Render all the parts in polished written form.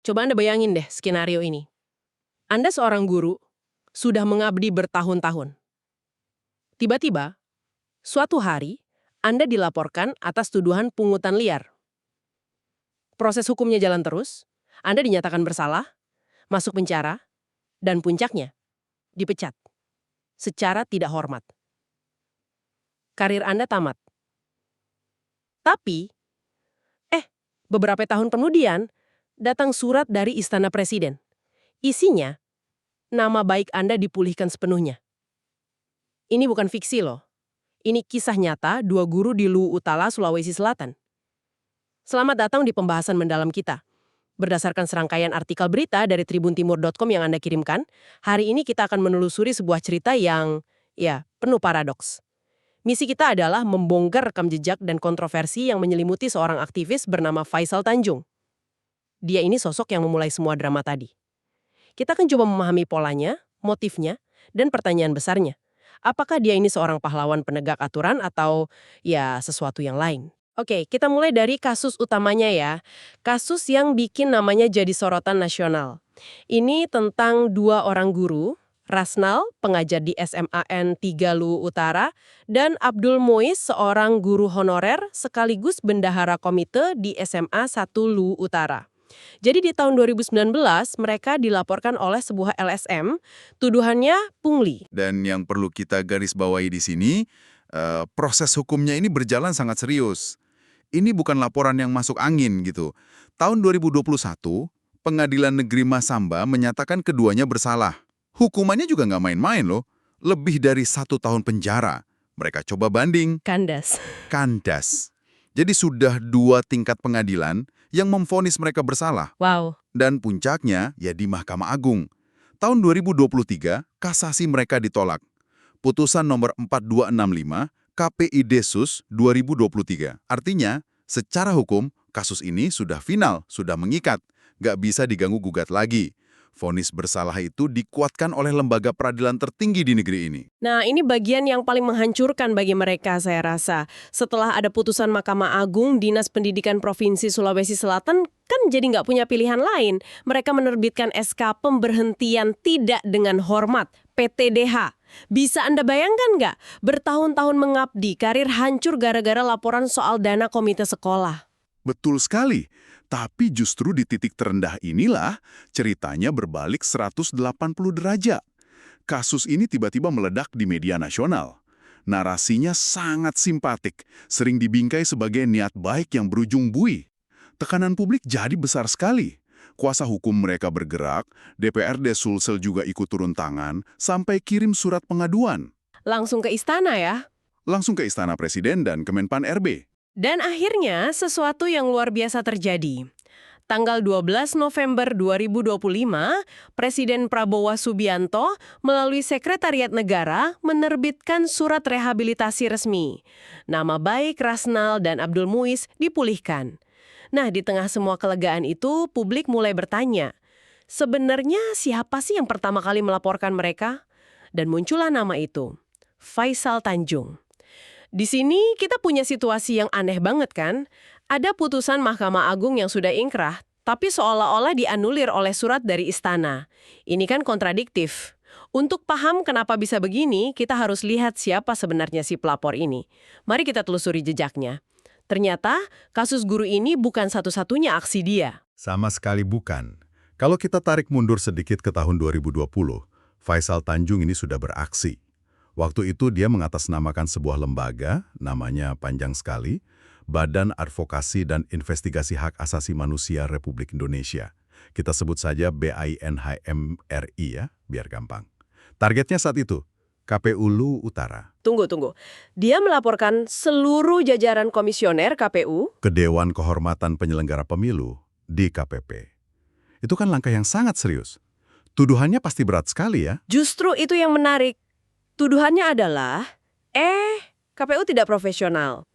Coba Anda bayangin deh skenario ini. Anda seorang guru, sudah mengabdi bertahun-tahun. Tiba-tiba, suatu hari, Anda dilaporkan atas tuduhan pungutan liar. Proses hukumnya jalan terus, Anda dinyatakan bersalah, masuk penjara, dan puncaknya, dipecat. Secara tidak hormat. Karir Anda tamat. Tapi, beberapa tahun kemudian, datang surat dari Istana Presiden. Isinya, nama baik Anda dipulihkan sepenuhnya. Ini bukan fiksi loh. Ini kisah nyata dua guru di Luwu Utara, Sulawesi Selatan. Selamat datang di pembahasan mendalam kita. Berdasarkan serangkaian artikel berita dari tribuntimur.com yang Anda kirimkan, hari ini kita akan menelusuri sebuah cerita yang, penuh paradoks. Misi kita adalah membongkar rekam jejak dan kontroversi yang menyelimuti seorang aktivis bernama Faisal Tanjung. Dia ini sosok yang memulai semua drama tadi. Kita akan coba memahami polanya, motifnya, dan pertanyaan besarnya. Apakah dia ini seorang pahlawan penegak aturan atau sesuatu yang lain? Oke, kita mulai dari kasus utamanya ya. Kasus yang bikin namanya jadi sorotan nasional. Ini tentang dua orang guru, Rasnal, pengajar di SMAN 3 Luwu Utara, dan Abdul Muiz, seorang guru honorer sekaligus bendahara komite di SMA 1 Luwu Utara. Jadi di tahun 2019 mereka dilaporkan oleh sebuah LSM, tuduhannya pungli. Dan yang perlu kita garis bawahi di sini, proses hukumnya ini berjalan sangat serius. Ini bukan laporan yang masuk angin gitu. Tahun 2021, Pengadilan Negeri Masamba menyatakan keduanya bersalah. Hukumannya juga nggak main-main loh, lebih dari 1 tahun penjara. Mereka coba banding. Kandas. Jadi sudah 2 tingkat pengadilan yang memvonis mereka bersalah. Wow. Dan puncaknya ya di Mahkamah Agung. Tahun 2023, kasasi mereka ditolak. Putusan nomor 4265 KPI Desus 2023. Artinya, secara hukum, kasus ini sudah final, sudah mengikat. Nggak bisa diganggu-gugat lagi. Vonis bersalah itu dikuatkan oleh lembaga peradilan tertinggi di negeri ini. Nah, ini bagian yang paling menghancurkan bagi mereka, saya rasa. Setelah ada putusan Mahkamah Agung, Dinas Pendidikan Provinsi Sulawesi Selatan kan jadi nggak punya pilihan lain. Mereka menerbitkan SK Pemberhentian Tidak Dengan Hormat, PTDH. Bisa Anda bayangkan nggak? Bertahun-tahun mengabdi, karir hancur gara-gara laporan soal dana komite sekolah. Betul sekali. Tapi justru di titik terendah inilah ceritanya berbalik 180 derajat. Kasus ini tiba-tiba meledak di media nasional. Narasinya sangat simpatik, sering dibingkai sebagai niat baik yang berujung buih. Tekanan publik jadi besar sekali. Kuasa hukum mereka bergerak, DPRD Sulsel juga ikut turun tangan, sampai kirim surat pengaduan. Langsung ke istana ya? Langsung ke Istana Presiden dan Kemenpan RB. Dan akhirnya sesuatu yang luar biasa terjadi. Tanggal 12 November 2025, Presiden Prabowo Subianto melalui Sekretariat Negara menerbitkan surat rehabilitasi resmi. Nama baik Rasnal dan Abdul Muiz dipulihkan. Nah, di tengah semua kelegaan itu, publik mulai bertanya, sebenarnya siapa sih yang pertama kali melaporkan mereka? Dan muncullah nama itu, Faisal Tanjung. Di sini kita punya situasi yang aneh banget kan? Ada putusan Mahkamah Agung yang sudah ingkrah, tapi seolah-olah dianulir oleh surat dari istana. Ini kan kontradiktif. Untuk paham kenapa bisa begini, kita harus lihat siapa sebenarnya si pelapor ini. Mari kita telusuri jejaknya. Ternyata, kasus guru ini bukan satu-satunya aksi dia. Sama sekali bukan. Kalau kita tarik mundur sedikit ke tahun 2020, Faisal Tanjung ini sudah beraksi. Waktu itu dia mengatasnamakan sebuah lembaga, namanya panjang sekali, Badan Advokasi dan Investigasi Hak Asasi Manusia Republik Indonesia. Kita sebut saja BAINHMRI ya, biar gampang. Targetnya saat itu, KPU Luwu Utara. Tunggu. Dia melaporkan seluruh jajaran komisioner KPU ke Dewan Kehormatan Penyelenggara Pemilu, DKPP. Itu kan langkah yang sangat serius. Tuduhannya pasti berat sekali ya. Justru itu yang menarik. Tuduhannya adalah, KPU tidak profesional.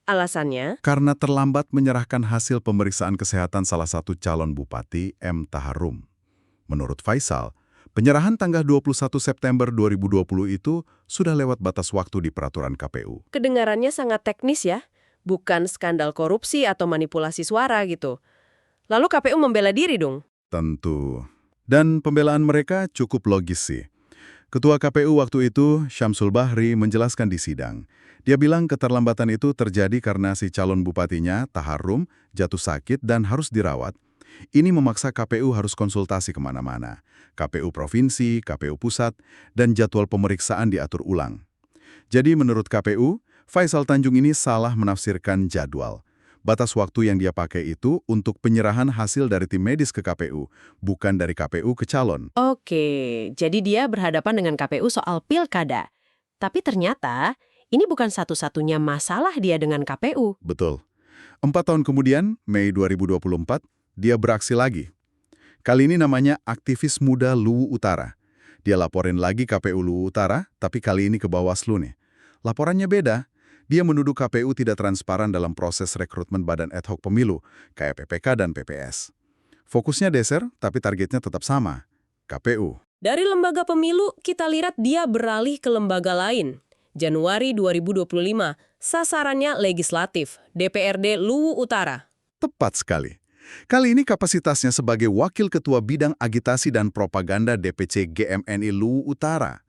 Alasannya? Karena terlambat menyerahkan hasil pemeriksaan kesehatan salah satu calon bupati, M. Taharum. Menurut Faisal, penyerahan tanggal 21 September 2020 itu sudah lewat batas waktu di peraturan KPU. Kedengarannya sangat teknis ya, bukan skandal korupsi atau manipulasi suara gitu. Lalu KPU membela diri dong? Tentu. Dan pembelaan mereka cukup logis sih. Ketua KPU waktu itu, Syamsul Bahri, menjelaskan di sidang. Dia bilang keterlambatan itu terjadi karena si calon bupatinya, Taharum, jatuh sakit dan harus dirawat. Ini memaksa KPU harus konsultasi kemana-mana. KPU Provinsi, KPU Pusat, dan jadwal pemeriksaan diatur ulang. Jadi menurut KPU, Faisal Tanjung ini salah menafsirkan jadwal. Batas waktu yang dia pakai itu untuk penyerahan hasil dari tim medis ke KPU, bukan dari KPU ke calon. Oke, jadi dia berhadapan dengan KPU soal pilkada. Tapi ternyata ini bukan satu-satunya masalah dia dengan KPU. Betul. 4 tahun kemudian, Mei 2024, dia beraksi lagi. Kali ini namanya aktivis muda Luwu Utara. Dia laporin lagi KPU Luwu Utara, tapi kali ini ke Bawaslu nih. Laporannya beda. Dia menuduh KPU tidak transparan dalam proses rekrutmen badan ad hoc pemilu, kayak PPK dan PPS. Fokusnya geser, tapi targetnya tetap sama, KPU. Dari lembaga pemilu, kita lihat dia beralih ke lembaga lain. Januari 2025, sasarannya legislatif, DPRD Luwu Utara. Tepat sekali. Kali ini kapasitasnya sebagai Wakil Ketua Bidang Agitasi dan Propaganda DPC GMNI Luwu Utara.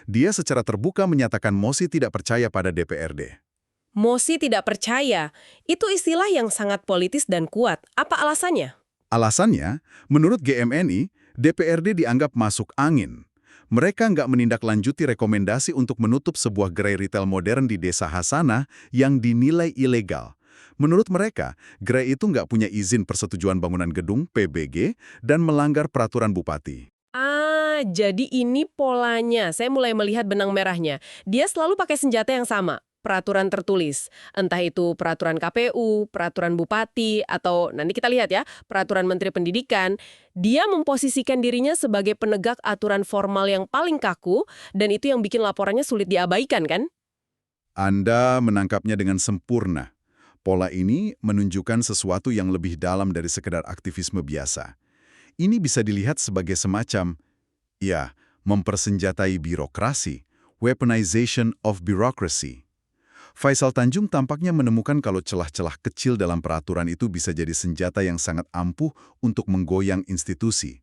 Dia secara terbuka menyatakan mosi tidak percaya pada DPRD. Mosi tidak percaya, itu istilah yang sangat politis dan kuat. Apa alasannya? Alasannya, menurut GMNI, DPRD dianggap masuk angin. Mereka nggak menindaklanjuti rekomendasi untuk menutup sebuah gerai retail modern di Desa Hasanah yang dinilai ilegal. Menurut mereka, gerai itu nggak punya izin persetujuan bangunan gedung (PBG) dan melanggar peraturan bupati. Jadi ini polanya. Saya mulai melihat benang merahnya. Dia selalu pakai senjata yang sama, peraturan tertulis. Entah itu peraturan KPU, peraturan bupati, atau nanti kita lihat ya, peraturan Menteri Pendidikan. Dia memposisikan dirinya sebagai penegak aturan formal yang paling kaku, dan itu yang bikin laporannya sulit diabaikan, kan? Anda menangkapnya dengan sempurna. Pola ini menunjukkan sesuatu yang lebih dalam dari sekedar aktivisme biasa. Ini bisa dilihat sebagai semacam mempersenjatai birokrasi, weaponization of bureaucracy. Faisal Tanjung tampaknya menemukan kalau celah-celah kecil dalam peraturan itu bisa jadi senjata yang sangat ampuh untuk menggoyang institusi.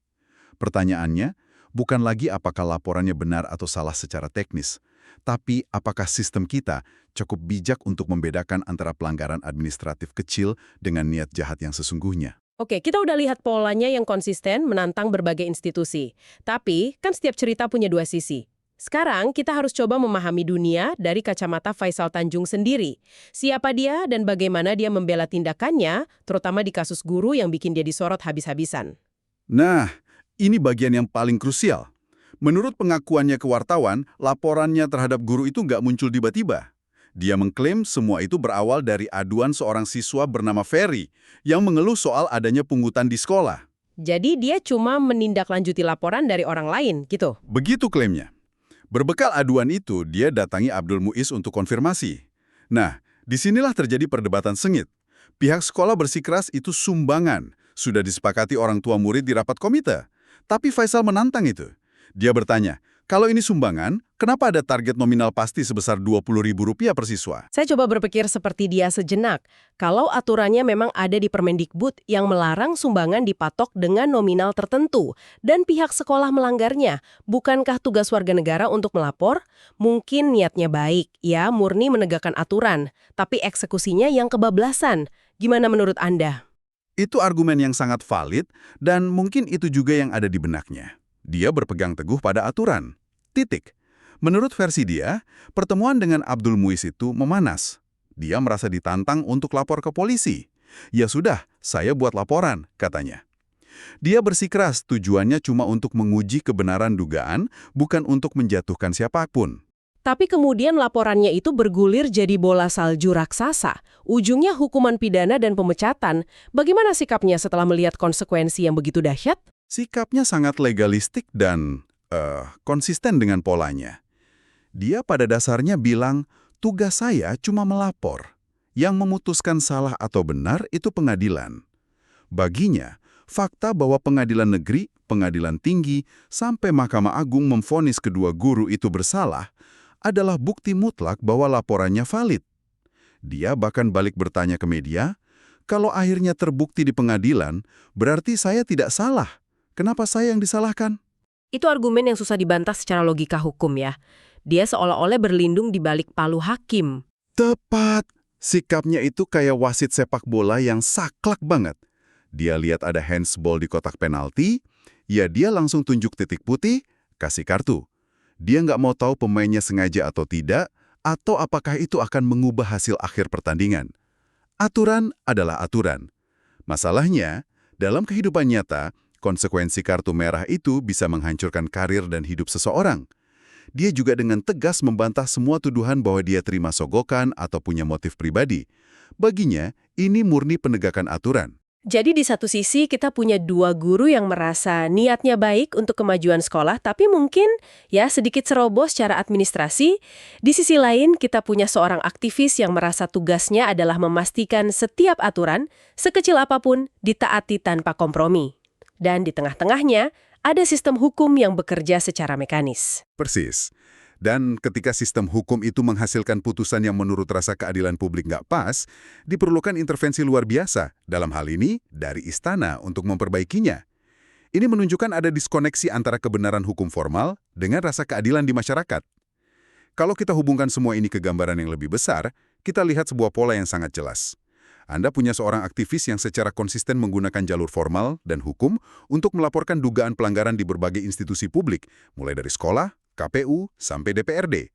Pertanyaannya, bukan lagi apakah laporannya benar atau salah secara teknis, tapi apakah sistem kita cukup bijak untuk membedakan antara pelanggaran administratif kecil dengan niat jahat yang sesungguhnya. Oke, kita udah lihat polanya yang konsisten menantang berbagai institusi. Tapi, kan setiap cerita punya dua sisi. Sekarang, kita harus coba memahami dunia dari kacamata Faisal Tanjung sendiri. Siapa dia dan bagaimana dia membela tindakannya, terutama di kasus guru yang bikin dia disorot habis-habisan. Nah, ini bagian yang paling krusial. Menurut pengakuannya ke wartawan, laporannya terhadap guru itu nggak muncul tiba-tiba. Dia mengklaim semua itu berawal dari aduan seorang siswa bernama Ferry yang mengeluh soal adanya pungutan di sekolah. Jadi dia cuma menindaklanjuti laporan dari orang lain, gitu? Begitu klaimnya. Berbekal aduan itu, dia datangi Abdul Muiz untuk konfirmasi. Nah, disinilah terjadi perdebatan sengit. Pihak sekolah bersikeras itu sumbangan, sudah disepakati orang tua murid di rapat komite. Tapi Faisal menantang itu. Dia bertanya, kalau ini sumbangan, kenapa ada target nominal pasti sebesar Rp20.000 per siswa? Saya coba berpikir seperti dia sejenak. Kalau aturannya memang ada di Permendikbud yang melarang sumbangan dipatok dengan nominal tertentu dan pihak sekolah melanggarnya, bukankah tugas warga negara untuk melapor? Mungkin niatnya baik, ya murni menegakkan aturan, tapi eksekusinya yang kebablasan. Gimana menurut Anda? Itu argumen yang sangat valid dan mungkin itu juga yang ada di benaknya. Dia berpegang teguh pada aturan. Titik. Menurut versi dia, pertemuan dengan Abdul Muiz itu memanas. Dia merasa ditantang untuk lapor ke polisi. Ya sudah, saya buat laporan, katanya. Dia bersikeras tujuannya cuma untuk menguji kebenaran dugaan, bukan untuk menjatuhkan siapapun. Tapi kemudian laporannya itu bergulir jadi bola salju raksasa. Ujungnya hukuman pidana dan pemecatan. Bagaimana sikapnya setelah melihat konsekuensi yang begitu dahsyat? Sikapnya sangat legalistik dan konsisten dengan polanya. Dia pada dasarnya bilang, tugas saya cuma melapor. Yang memutuskan salah atau benar itu pengadilan. Baginya, fakta bahwa pengadilan negeri, pengadilan tinggi, sampai Mahkamah Agung memvonis kedua guru itu bersalah, adalah bukti mutlak bahwa laporannya valid. Dia bahkan balik bertanya ke media, Kalau akhirnya terbukti di pengadilan, berarti saya tidak salah. Kenapa saya yang disalahkan? Itu argumen yang susah dibantah secara logika hukum ya. Dia seolah-olah berlindung di balik palu hakim. Tepat. Sikapnya itu kayak wasit sepak bola yang saklek banget. Dia lihat ada handsball di kotak penalti, ya dia langsung tunjuk titik putih, kasih kartu. Dia nggak mau tahu pemainnya sengaja atau tidak, atau apakah itu akan mengubah hasil akhir pertandingan. Aturan adalah aturan. Masalahnya, dalam kehidupan nyata, konsekuensi kartu merah itu bisa menghancurkan karir dan hidup seseorang. Dia juga dengan tegas membantah semua tuduhan bahwa dia terima sogokan atau punya motif pribadi. Baginya, ini murni penegakan aturan. Jadi di satu sisi kita punya dua guru yang merasa niatnya baik untuk kemajuan sekolah, tapi mungkin ya sedikit ceroboh secara administrasi. Di sisi lain kita punya seorang aktivis yang merasa tugasnya adalah memastikan setiap aturan, sekecil apapun, ditaati tanpa kompromi. Dan di tengah-tengahnya ada sistem hukum yang bekerja secara mekanis. Persis. Dan ketika sistem hukum itu menghasilkan putusan yang menurut rasa keadilan publik nggak pas, diperlukan intervensi luar biasa, dalam hal ini dari istana untuk memperbaikinya. Ini menunjukkan ada diskoneksi antara kebenaran hukum formal dengan rasa keadilan di masyarakat. Kalau kita hubungkan semua ini ke gambaran yang lebih besar, kita lihat sebuah pola yang sangat jelas. Anda punya seorang aktivis yang secara konsisten menggunakan jalur formal dan hukum untuk melaporkan dugaan pelanggaran di berbagai institusi publik, mulai dari sekolah, KPU, sampai DPRD.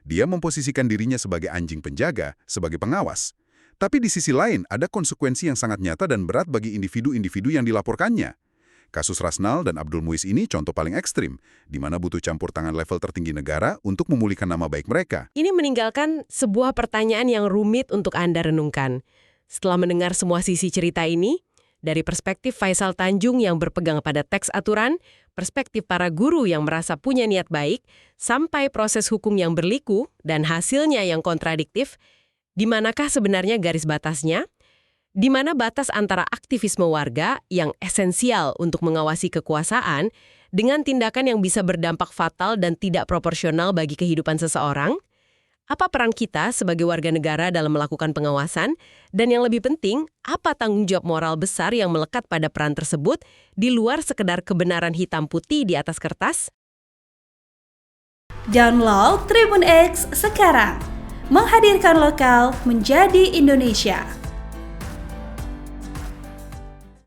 Dia memposisikan dirinya sebagai anjing penjaga, sebagai pengawas. Tapi di sisi lain, ada konsekuensi yang sangat nyata dan berat bagi individu-individu yang dilaporkannya. Kasus Rasnal dan Abdul Muiz ini contoh paling ekstrim, di mana butuh campur tangan level tertinggi negara untuk memulihkan nama baik mereka. Ini meninggalkan sebuah pertanyaan yang rumit untuk Anda renungkan. Setelah mendengar semua sisi cerita ini, dari perspektif Faisal Tanjung yang berpegang pada teks aturan, perspektif para guru yang merasa punya niat baik, sampai proses hukum yang berliku dan hasilnya yang kontradiktif, di manakah sebenarnya garis batasnya? Di mana batas antara aktivisme warga yang esensial untuk mengawasi kekuasaan dengan tindakan yang bisa berdampak fatal dan tidak proporsional bagi kehidupan seseorang? Apa peran kita sebagai warga negara dalam melakukan pengawasan? Dan yang lebih penting, apa tanggung jawab moral besar yang melekat pada peran tersebut di luar sekedar kebenaran hitam putih di atas kertas? Download Tribun X sekarang. Menghadirkan lokal menjadi Indonesia.